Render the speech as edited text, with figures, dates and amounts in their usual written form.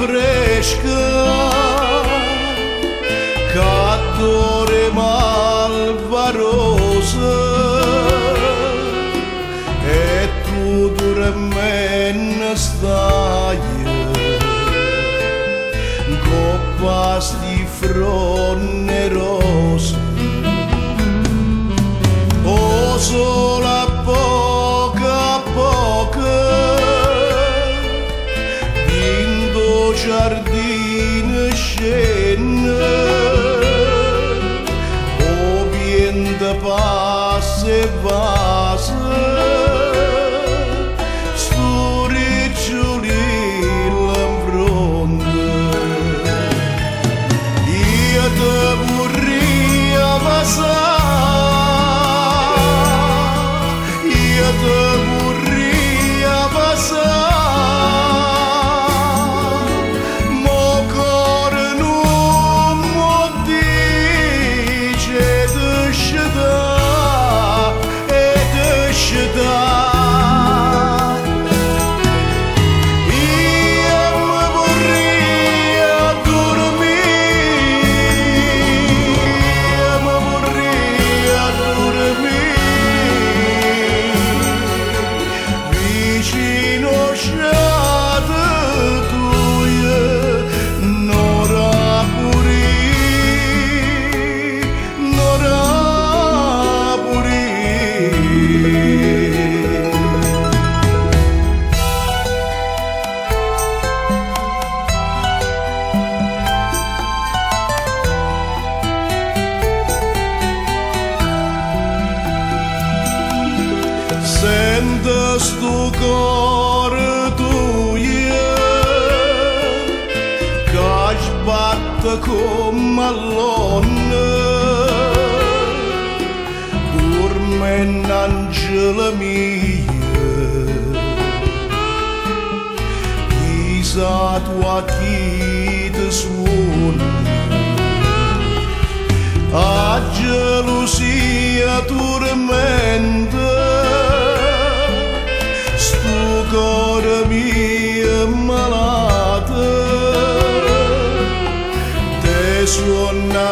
fresca Cattore malvarosa e tu dormente stai coppas di fronne rose o solo a poco indo giardino scende o vento passa e passa sto riccioli l'amfronte io te vorrei passare io te vorrei passare mo cuore non mo dice desceda io mi vorrei dormire vicino sciate tue n'ora puri sento sto cuore tuo che sbatte come all'onne dorme angela mia chissà tu a chi ti suona a gelosia tormenta sto cuore mio malato te suona